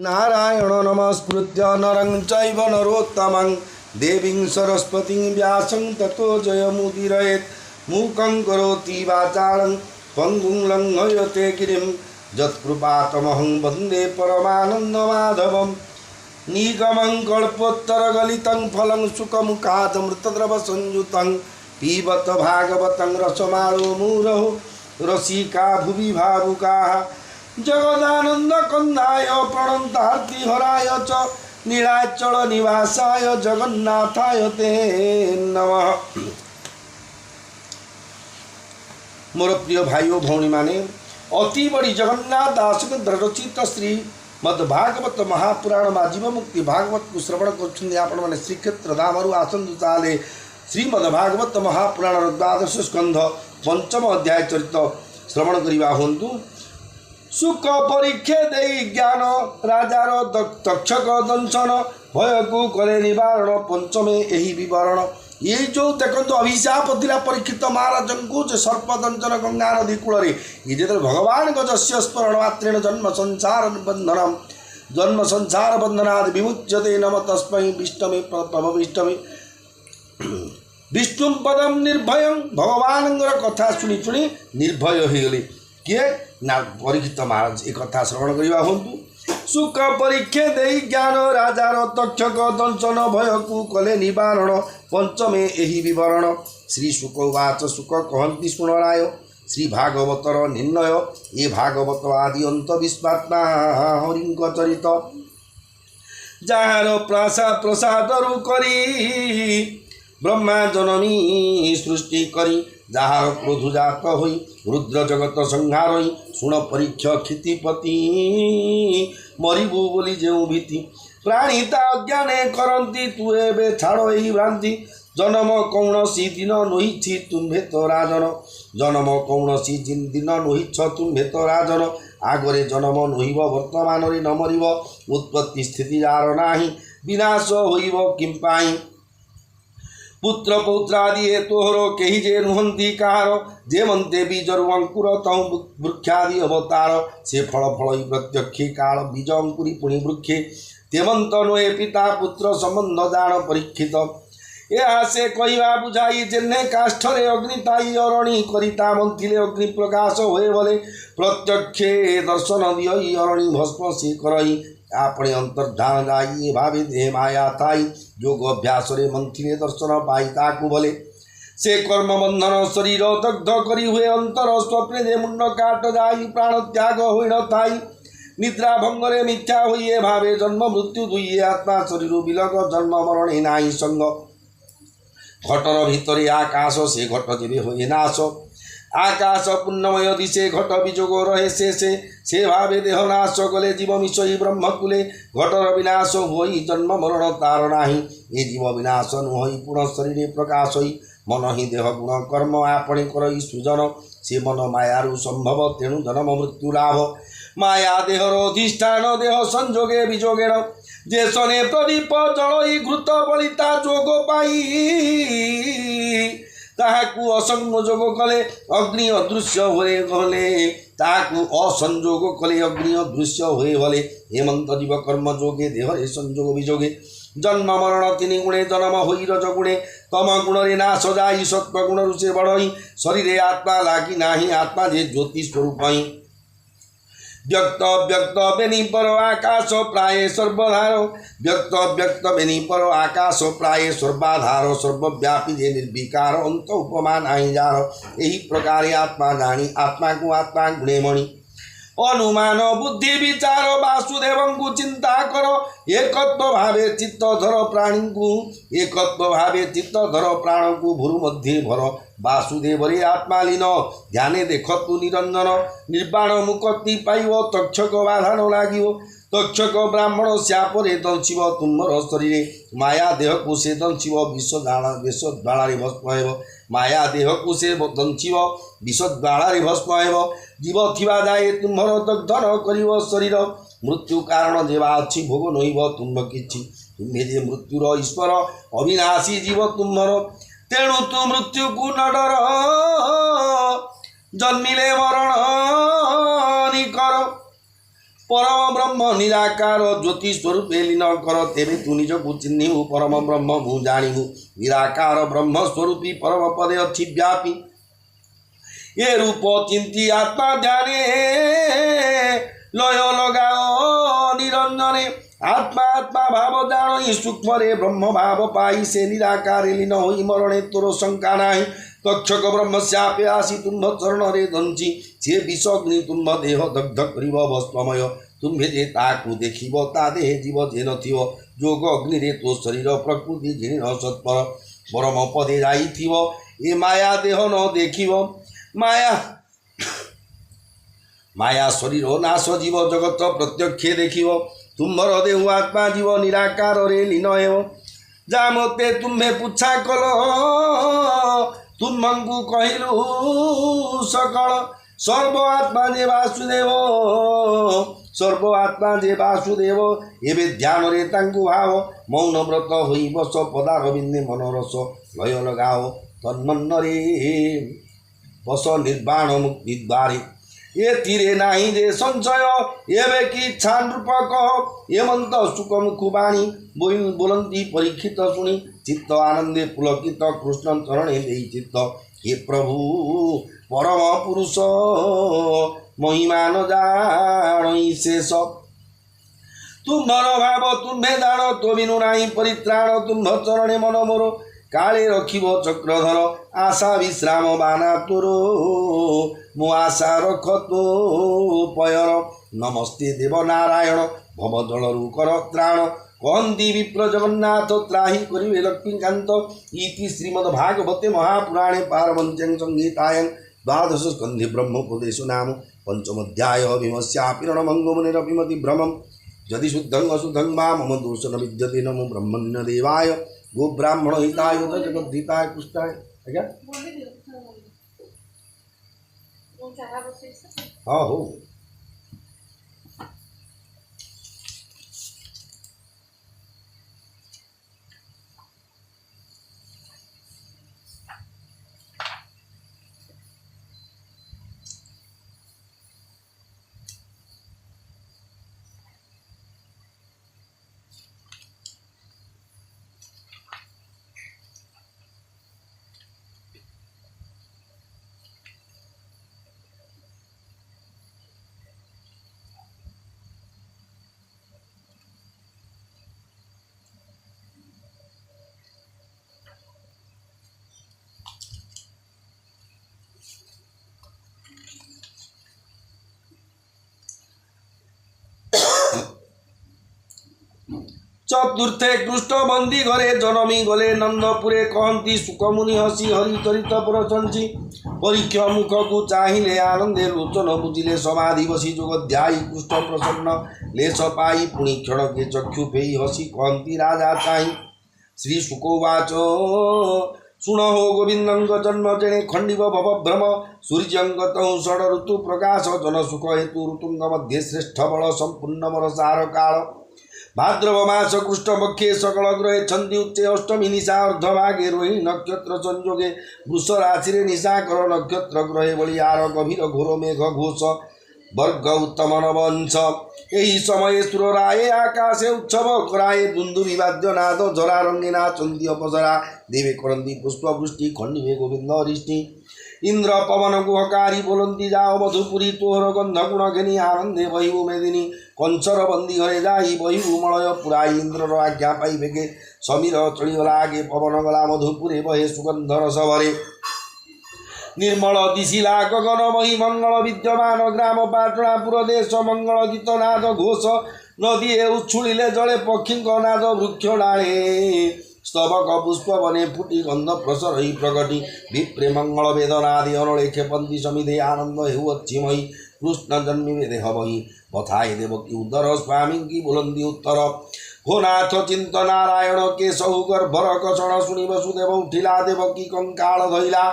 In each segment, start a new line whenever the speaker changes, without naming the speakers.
नारायण नमस्कृत्य नरं चैव नरोत्तमं देवीं सरस्वतीं व्यासं ततो जयमुदीरयेत् मूकं करोति वाचालं पङ्गुं लङ्घयते गिरिं यत्कृपातमहं वन्दे परमानन्दमाधवं निगमं कल्पोत्तरगलितं फलं सुखमुखादमृतद्रवसंयुतं पिबत भागवतं रसमालो मुहुरहो रसिका भुवि भावुकाः जगदानंद कंदाय प्रणतार्ति हराय च नीलाचल निवासाय जगन्नाथाय ते नमः। मोर प्रिय भाई भौणी माने अति बड़ी जगन्नाथ दास रचित श्री मद्भागवत महापुराण व जीव मुक्ति भागवत को श्रवण कर श्रीक्षेत्र धाम आसंतु ताले श्रीमद्भागवत महापुराण द्वादश स्कंध पंचम अध्याय चरित श्रवण करवा हूँ। सुख परीक्षे दे ज्ञान राजार तक्षक दंशन भय को करे निवारण पंचमे यही विवरण। ये जो देखो अभिशाप दिला परीक्षित महाराज को सर्प दंशन गंगा नदी कूल ये जो भगवान गजस्य स्मरण मात्रेण जन्म संसार बंधनाद विमुच्यते नम तस्मै विष्णवे प्रभविष्टमे विष्णु पदम निर्भय भगवान कथा शुणी शुणी निर्भय हो गले किए ना परीक्षित महाराज एक कथा श्रवण करवा हूँ। सुख परीक्षे दे ज्ञान राजार तक्षक दंशन भय को कले निवारण पंचमे यही विवरण। श्री शुक उवाच शुक कहती शुण राय श्री भागवतर निर्णय ये भागवत आदि अंत विश्वात्मा हरिंक चरित जार प्रसाद करी ब्रह्मा जननी सृष्टि करी जार क्रोध जात होई रुद्र जगत संहार होई शुण परीक्ष क्षितिपति मरिबु बोली जो भीति प्राणीता अज्ञाने करती तू एबे छाड़ यही भ्रांति जन्म कौनसी दिन नोहिछि तुम्भे तो राजन जन्म कौनसी दिन नोहिछ तुम्भे तो राजन आगरे जन्म नोहिब वर्तमान न मरिब उत्पत्ति स्थिति जार नाही विनाश होइब किंपाई पुत्र पौत्रादि ए तोहरो कही जे नुहंती कहार जे मनते बीजरु अंकुर तहु वृक्षादि अवतार से फल फल प्रत्यक्षे काल बीज अंकुरी पुणी वृक्षे तेमंत नुए पिता पुत्र संबंध जान परीक्षित यह से कहवा बुझाई जेने काष्ठरे अग्निताई अरणी करिता मंथिले अग्नि प्रकाश होए बोले प्रत्यक्षे दर्शन दियई अरणी भस्म से करई आपणे अंतर्धान जाइए भावे देह माया थाई योग अभ्यास मंथिले दर्शन पाई ताकू बोले से कर्म बंधन शरीर दग्ध करी हुए अंतर स्वप्ने जे मुंड काट जाई प्राण त्याग हुई न थाई निद्रा भंगरे मिथ्या हुए भावे जन्म मृत्यु दुई आत्मा शरीर बिलग जन्म मरण नाही संग घटर भितर आकाश से घट जेबे हुए नाश आकाश पुण्यमय दिशे घट विजोग रहे से भावे देह नाश कले जीव मिशई ब्रह्मकुले घटर विनाश होई जन्म मरण तार नाही ये जीव विनाश नुहई पुनः शरीर प्रकाश होई मन ही देह गुण कर्म आपणे करई सृजन से मन मायारु संभव तेणु जन्म मृत्यु लाभ माया देहर अधिष्ठान देह संजोगे विजोगेण जे सने प्रदीप जलई घृत बलिता जोग पाई ताकू असंयोग कले अग्नि अदृश्य हुए गले ताकू असंयोग कले अग्नि अदृश्य हुए गले हेमंत जीव कर्म जोगे देहरे संयोग विजोगे जन्म मरण तीन गुणे जन्म होई रज गुणे तम गुण नाश जाई सत्व गुण रुचे बढ़ई शरीरे आत्मा लागी नाही आत्मा जे ज्योति स्वरूप व्यक्त व्यक्त बेनी पर आकाश प्राय सर्वधार व्यक्त व्यक्त बेनी पर आकाश प्राय सर्वाधार सर्वव्यापी जे निर्विकार अंत उपमा नाही जार यही प्रकार आत्मा जानी आत्मा को आत्मा गुणे मणि अनुमान बुद्धि विचार वासुदेव को चिंता करो एकत्व भावे चित्त धर प्राणी को एकत्व भावे चित्त धर प्राण को भूरु मध्य भर वासुदेव रे आत्मा लीन ध्याने देख तु निरंजन निर्वाण मुक्ति पाइब तक्षक बाधान लागिव तक्षक ब्राह्मण श्यापरे दंशिव तुम्हर शरीर माया देह को से दंशिव विष ज्वाला भस्म हेब माया देह को से दंशिव विष ज्वाला भस्म हेब जीव थिबा जाए तुम्हर दग्धन करिव शरीर मृत्यु कारण जेवा अच्छी भोग नहिब तुम्ह किछि तुम्हें जे मृत्युर ईश्वर अविनाशी जीव तुम्हर तेणु तु मृत्यु को न डर जन्मिले मरण निकर परम ब्रह्म निराकार ज्योति स्वरूप लीन कर तेरे तू निज को चिन्हू परम ब्रह्म मु जाणु निराकार ब्रह्म स्वरूपी परम पदे अच्छी व्यापी ये रूप चिंती आत्मा ध्याने लय लगाओ निरंजने आत्मा आत्मा भाव जान सूक्ष्म रे ब्रह्म भाव पाई से निराकार लीन हो मरणे तोर शंका नाही तक्षक ब्रह्म श्यापे आसी तुम्भ चरण रे दंची से विषग्नि तुम्भ देह दग्ध कर भस्ममय तुम्भे जे ताकू देखिब ता देहे जीव जे नथिब जोग अग्नि रे तो शरीर प्रकृति जीर्ण सत्पर परम पदे जाइथिब ए माया देह न देखिब माया माया शरीर नाश जीव जगत प्रत्यक्ष देखिब तुम्भर देहु आत्मा जीव निराकार रे लीन हेव जा मते तुम्हे पुछा कल तुमको कहलु सकल सर्व आत्मा जे वासुदेव सर्व आत्मा जे वासुदेव एबे ध्यान रे तांकु भाव मौन व्रत होई बस पदारविंदे मनरस लय लगाओ तन्मन्न रे बस निर्वाण मुक्ति द्वारे ये तीरे नाही जे संशय एबे की इच्छा नृपक एमंत सुख मुखुबाणी बोलंती परीक्षित शुणी चित्त आनंदे पुलकित कृष्ण चरणे देई चित्त हे प्रभु परम पुरुष महिमा न जाणई शेष तुम्भर भाव तुम्भे दाण तो बिनु नाही परित्राण तुम्भ चरणे मन मोर काले रखिब चक्रधर आशा विश्राम बाना तोर मु आशा रख तो पयर नमस्ते देव नारायण भव जलरु कर त्राण कहती विप्र जगन्नाथ त्राही करिवे लक्ष्मीकांत इति श्रीमद्भागवते महापुराणे पारमहंस्यां संहितायां द्वादश स्कन्धे ब्रह्मोपदेशो नाम पंचमोऽध्याय भीमस्यापि रणभङ्गमुनिरपिमति भ्रमं यदि शुद्धं अशुद्धं वा मम दोषो न विद्यते नमो ब्रह्मण्य देवाय गो ब्राह्मण हिताय जगद्धिताय कृष्णाय आज्ञा हाँ हो चतुर्थे कृष्ण बंदी घरे जनमी गले नंदपुरे कहती सुखमुनि हसी हरिचरित प्रशंसी परीक्ष मुख को चाहिए आनंदे लोचन बुझिले समाधि बसी जोगध्यायी कृष्ण प्रसन्न लेश पाई पुणी क्षण के चक्षु फेई हसी कहती राजा चाहि श्री शुकोवाच शुण हो गोविंदं जन्म जने खंडिव भवभ्रम सूर्यंगत षड ऋतु प्रकाश जन सुख हेतु ऋतुंग मध्ये श्रेष्ठ बल संपूर्ण वरसार काल भाद्रव मास कृष्ण पक्षे सकल ग्रहे छंदी उच्चे अष्टमी निशा अर्धभागे रोहिणी नक्षत्र संयोगे वृष राशि निशा कर नक्षत्र ग्रहे बलियार गभीर घोर मेघ घोष वर्ग उत्तम नवंश यही समय सुर राये आकाशे उत्सव कराए दुंदुभि वाद्य नाद जरा रंगे नाचंती अपसरा देवे करंती पुष्पवृष्टि खंडिवे गोविंद हरिष्टि इंद्र पवन गुहकारी बोलंती जाओ मधुपुरी तोहर गंध गुण घेनी आनंदे बहिबु मेदिनी कंसर बंदी घरे जाई बहिबु मलय पुराई इंद्र आज्ञा पाई बेगे समीर चढ़ीगला आगे पवन गला मधुपुरे बहे सुगंध रस भरे निर्मल दिशिला गगन मही मंगल विद्यमान ग्राम पाटणापुर देश मंगल गीत नाद घोष नदी उच्छुड़िले जले पक्षी नाद वृक्ष डाले स्तबक पुष्प बने फुटी गंध प्रसर प्रगति विप्रे मंगल वेदनादि अनले खेपंती समिधे आनंद हेउच्छिमयी कृष्ण जन्मिवे देह बही बथाए देवकी उदर स्वामी की बुलंदी उत्तर हो नाथ चिंत नारायण के सहु गर्भर कषण शुणी वसुदेव उठिला देवकी कंकाल धैला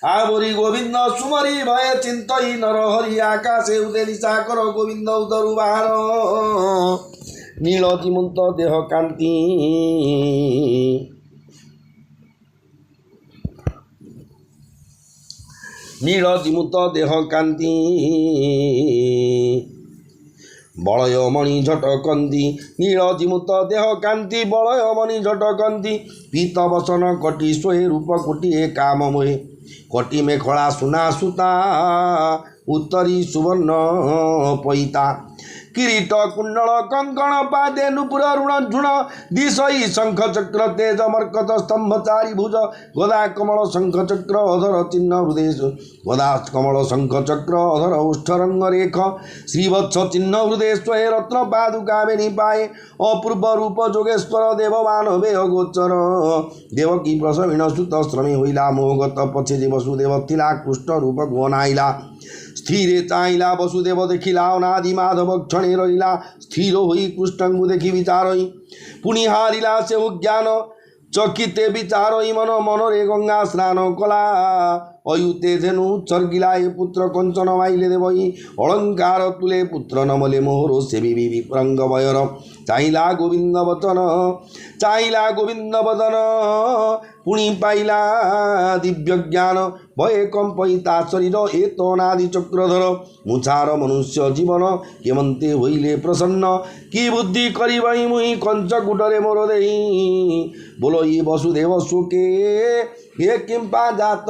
आवरी गोविंद सुमरी भय चिंतई नर हरि आकाशे उदे निशा कर गोविंद उदरु बाहर नीलतिमुंत देह कांति नीलतिमुंत देह कांति ବଳୟମଣି ଝଟକନ୍ତି ନୀଳ ଜିମୁତ ଦେହ କାନ୍ତି ବଳୟମଣି ଝଟକନ୍ତି ପୀତ ବସନ କଟି ଶୋହେ ରୂପ କୋଟିଏ କାମ ମୋହେ କଟି ମେଖଳା ସୁନା ସୁତା ଉତ୍ତରୀ ସୁବର୍ଣ୍ଣ ପଇତା किरीट कुंडल कंकण पादे नुपुर ऋण झुण दिशई शंख चक्र तेज मर्कत स्तंभ चारि भुज गदा कमल शंख चक्र अधर चिन्ह हृदय गदा कमल शंख चक्र अधर उष्ठ रंग रेख श्रीवत्स चिन्ह हृदय स्वय रत्न पादुका बेनी पाए अपूर्व रूप जोगेश्वर देवमान वे गोचर देवकी प्रसवीण सुत श्रमे होइला मोहगत पछे जे वसुदेव थिला कृष्ण रूप गुणाइला स्थिरे चाहिला वसुदेव देखिला अनादि माधव क्षणे रहिला स्थिर होई कृष्ण देखि विचारई पुनि हारिला से ज्ञान चकिते विचारई मन मनरे गंगा स्नान कला अयुते धेनु चर्गिला ए पुत्र कंचन माइले देवई अलंकार तुले पुत्र नमले मोहरो सेवी विप्रंग वयर चाहिला गोविंद वदन पुनि पाइला दिव्य ज्ञान भये कंपयिता शरीर ए तनादि चक्रधर मुछार मनुष्य जीवन केमंते होइले प्रसन्न कि बुद्धि करिबई मुई कंचकुटरे मोर देई बोलो ये वसुदेव सुके हे किंपा जात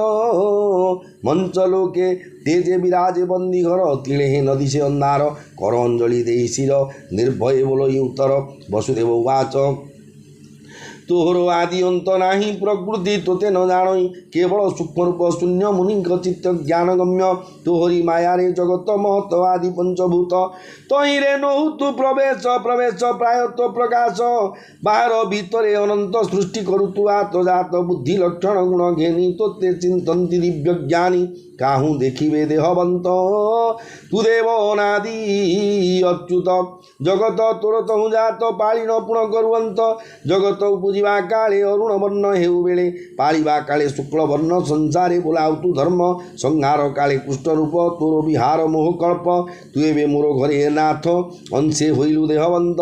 मंचलोके तेजे विराजे बंदी घर तिले हे नदी से अंधार कर अंजलि दे शिर निर्भय बोलो ये उत्तर वसुदेव उवाच तोहर आदि अंत नाही प्रकृति तोते न जाणई केवल सूक्ष्म रूप शून्य मुनि चित्त ज्ञान गम्य तोहरी मायारे जगत महत आदि पंचभूत तहिरे नहु तु प्रवेश प्राय तो प्रकाश बाहर भितरे अनंत सृष्टि करु तु आत्मजात बुद्धि लक्षण गुण घेनी तोते चिंतन्ति दिव्य ज्ञानी काहू देखिबे देहवंत तु देव अनादि अच्युत जगत तोर तहु जात पाळी न पुण करुवंत जगत उपजिवा काले अरुण वर्ण हेउ बेले पाळिबा काले शुक्ल वर्ण संसारे बोलाउ तु धर्म संहार काले कृष्ण रूप तोर विहार मोह कल्प तु एबे मोर घरे नाथ अंशे होइलु देहवंत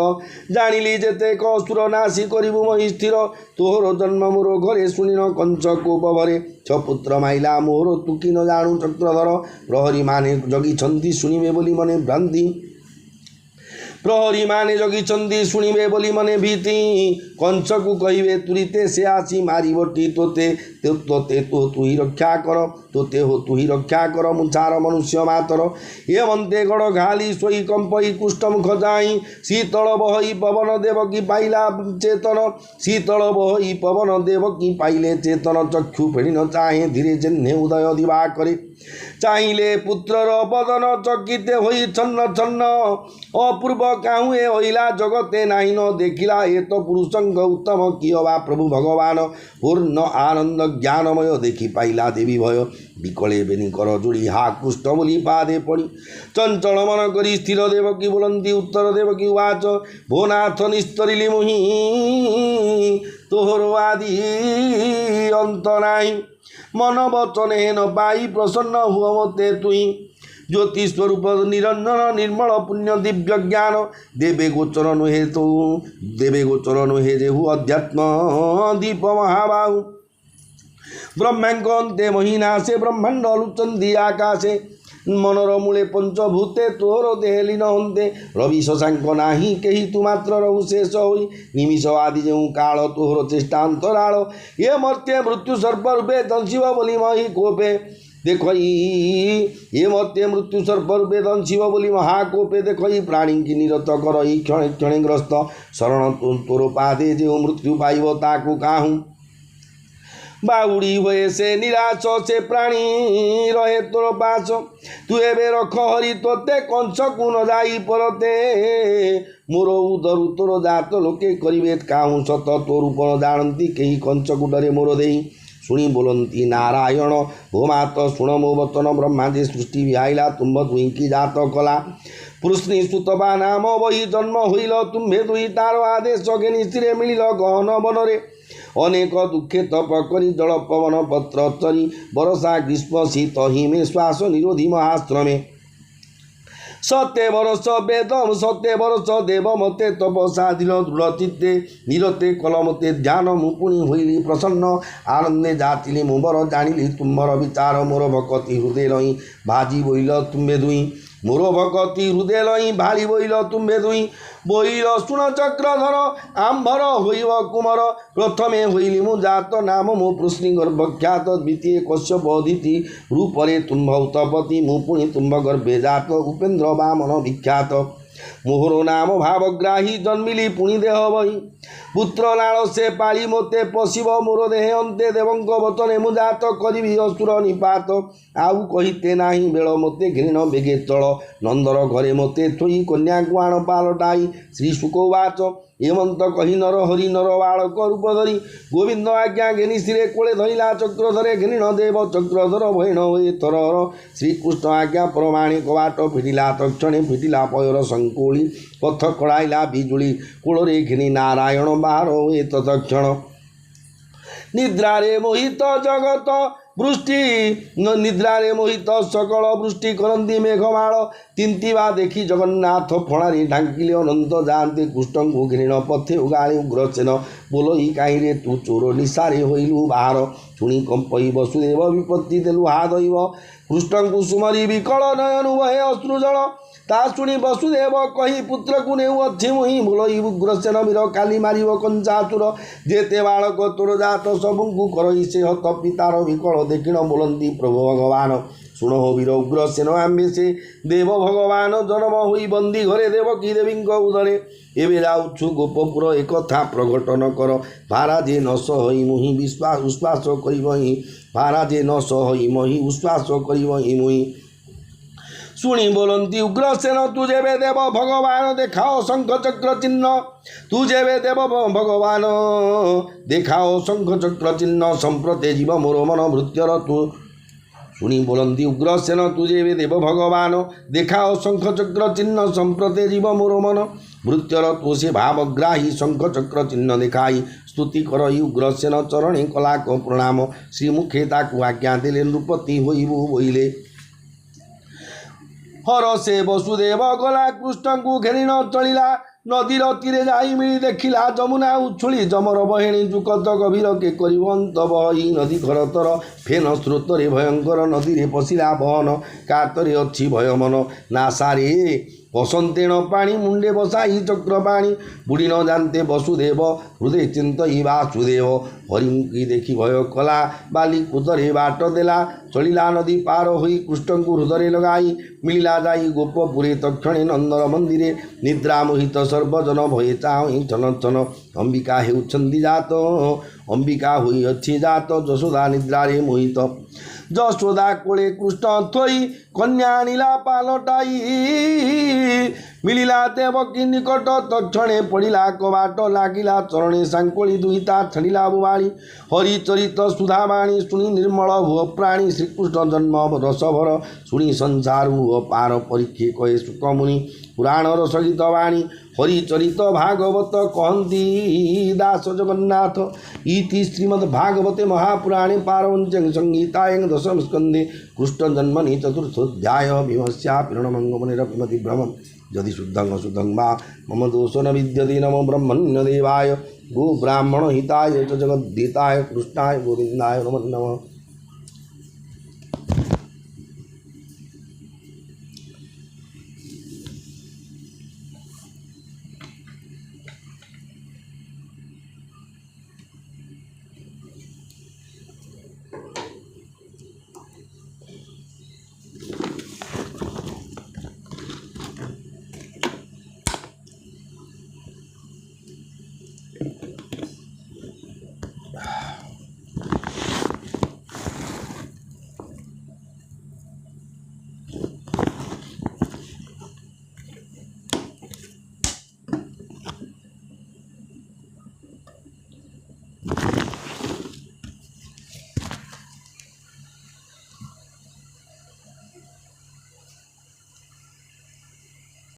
जानिली जेते कसुर नासी करिबु महि स्थिर तोहर जन्म मोर घरे सुनिन कंच कोप भरे छपुत्र माइला मोर तु कि न जाणु चक्रधर प्रहरी माने जगिछन्ति सुनिबे बोली मने भ्रांति प्रहरी माने जगिछन्ति सुनिबे बोली मने भीति कंचकु कहिबे तुरिते से आसी मारिबटी तोते तोते तो तु ही रक्षा कर तोते हो तु ही रक्षा कर मुछार मनुष्य मातर ये मंते गड़ घाली सोई कंपई कुष्ठमुख जाई शीतल बहई पवन देवकी पाइला चेतन शीतल बहई पवन देवकी पाइले चेतन चक्षु फेड़ी न चाहे धीरे जेन्हे उदय दिवा करे चाहिए पुत्रर बदन चकिते होई छन्न छन्न अपूर्व काहुए होइला जगते नाही न देखिला ए तो पुरुषंग उत्तम कियवा प्रभु भगवान पूर्ण आनंद ज्ञानमय देखि पाइला देवी भय विकले बेनी कर जोड़ी हा कुष्ठ बोली पादे पड़ी चंचल मन करी स्थिर देवकी बोलंती उत्तर देवकी उवाच भोनाथ निस्तरिली मुहि तोहर आदि अंत नाही मन वचन न पाई प्रसन्न हुआ मते तुई ज्योति स्वरूप निरंजन निर्मल पुण्य दिव्य ज्ञान देवे गोचर नुहे तो देवे गोचर नुहे जेहु अध्यात्म दीप महाबाहु ब्रह्मांडे महीना से ब्रह्मांड लुचंदी आकाशे मनर मूले पंचभूते तोर देह लीन हंते रवि शशांक नाही केही तु मात्र रहु शेष होई निमिष आदि जो काल तोहर चेष्टा अंतराल ये मर्त्य मृत्यु सर्प रूपे दंशिव बोली मही कोपे देखई ये मर्त्य मृत्यु सर्प रूपे दंशिव बोली महाकोपे देखई प्राणी की निरत करई क्षणे क्षणे ग्रस्त शरण तोर पादे जो मृत्यु पाइब ताकु काहू बाउड़ी हुए से निराश से प्राणी रहे तोर पास तु एबे रख हरि तोते कंस को न जाई परते मोर उदर तोर जात लोके करिवे काहू सत तोर रूप जानती कहीं कंस कुटरे मोर देई शुणी बोलती नारायण भूमात शुण मो वचन ब्रह्मा जे सृष्टि विहाइला तुम्भ दुई की जात कला पुरुषनी सुतबा नाम वही जन्म होइल तुम्भे दुई तार आदेश घेनी स्थिरे मिलिल गहन वनरे अनेक दुखे तप करी जल पवन पत्र चरी बरसा ग्रीष्म शीत हिमे श्वास निरोधी महाश्रमे सत्य वर्ष वेदम सत्य वर्ष देव मते तप साधिल दृढ़ चित्ते निरते कलमते ध्यान मुपुणी होइली प्रसन्न आनंदे जातिली मुबर जानिली तुम्बर विचार मोर भक्ति हृदय रही भाजी बोइल तुम्बे दुई मोर भगति हृदय लई भाली बोइल तुम्भे दुई बोइल शुण चक्रधर आम्भर होइब कुमर प्रथमे होइली मु जात नाम मो पृश्नि गर्भख्यात द्वितीय कश्यप अदिति रूपरे तुम्भ उत्पत्ति मु पुनि तुम्भ गर्भे जात उपेन्द्र वामन विख्यात मोहर नाम भावग्राही जन्मिली पुनि देह बही पुत्र लाल से पाली मोते पशिब मोर देहे अंते देवंक वचने मु जात करी असुर निपात आउ कहीते नाही बेल मोते घृण बेगे चल नंदर घरे मोते थोई कन्या गुआण पालटाई श्री शुकवाच एमंत कही नर हरि नर बालक रूप धरी गोविंद आज्ञा घेनी सिरे कोले धरिला चक्रधरे घृण देव चक्रधर भैण हुए थरहर श्रीकृष्ण आज्ञा प्रमाणिक बाट फिटिला तक्षणे फिटिला पयर संकोली पथ कड़ाइला बिजुली कूଳରେ घिनी नारायण बाहर हुए तत्क्षण निद्रारे मोहित जगत वृष्टि निद्रारे मोहित सकल वृष्टि करती मेघमाल तिंतिवा देखी जगन्नाथ फणारी ढांकिले अनंत जाते कृष्ण को घृण पथे उगाड़ी उग्रसेन बोलई कहीं तू चोर निशारे होइलु बाहर शुणी कंपई वसुदेव विपत्ति देलु हा दैव कृष्ण को सुमरी विकल नयनु वहे अश्रुजल ता शुणी वसुदेव कही पुत्र को नेउ अच्छी मुहि बोलई उग्रसेन वीर काली मारिव कंचाचुर जेते बालक तोर जात सबुଙ୍କୁ करई से हत पितार विकल देखिण बोलती प्रभु भगवान शुण हो वीर उग्रसेन आम्बे से देव भगवान जन्म होई बंदी घरे देवकी देवी उदरे एबे जाउछु गोपपुर एक था प्रकटन कर महाराजे न सहई मुहि विश्वास उश्वास करिबहि महाराजे न सहई महि उश्वास करिबहि मुहि शुणी बोलती उग्रसेन तुझे वे देव भगवान देखाओ शंख चक्र चिन्ह तुझे वे देव भगवान देखाओ शंख चक्र चिन्ह संप्रते जीव मोर मन भृत्यर तु शुणी बोलती उग्रसेन तुझे वे देव भगवान देखाओ शंख चक्र चिन्ह संप्रते जीव मोर मन भृत्यर तु से भावग्राही शंख चक्र चिन्ह देखाई स्तुति करई उग्रसेन चरणे कलाक प्रणाम श्रीमुखे ताकू आज्ञा देले नृपति होइबु बोइले हर से वसुदेव गला कृष्ण को घेरी न चलिला नदीर तीरे जाई मिली देखिला जमुना उछुली जमर बहेणी जुकत गभीर के करवंत बही नदी खरतर फेन स्रोतरे भयंकर नदी रे पशिला बहन कातरे अच्छी भय मन नासारे बसंतेण पाणी मुंडे बसाई चक्र पाणी बुड़ी न जानते वसुदेव हृदय चिंतई वासुदेव हरिमुखी देखी भय कला बाली कुदरे बाट देला चलिला नदी पार होई कृष्ण को हृदय लगाई मिलिला जाई गोपपुरे तक्षणे नंदर मंदिरे निद्रा मोहित सर्वजन भये चाहि चन चन अंबिका हेउछन्ति जात अंबिका होई अच्छी जात जशोदा निद्रारे मोहित जशोदा कोले कृष्ण थोई कन्या नीला पालटाई मिलिला देवकी निकट तक्षणे पड़िला कबाट लागिला चरणे सांकोली दुहिता छड़िला बुवाणी हरिचरित सुधावाणी शुणी निर्मल भुव प्राणी श्रीकृष्ण जन्म रसभर शुणी संसार भुव पार परीक्षे कहे सुखमुनि पुराण रसगीत वाणी हरिचरित भागवत कहती दास जगन्नाथ इति श्रीमद्भागवते महापुराणे पारवंच संगीतायां दशम स्कंदे कृष्ण जन्मनि चतुर्थोध्याय भीमस्यापिरणमंगमनिरपिमति भ्रमम् यदि शुद्धं अशुद्धं वा मम दोषो न विद्यते नमो ब्रह्मण्यदेवाय गो ब्राह्मण हिताय च जगद्धिताय कृष्णाय गोविन्दाय नमो नमः।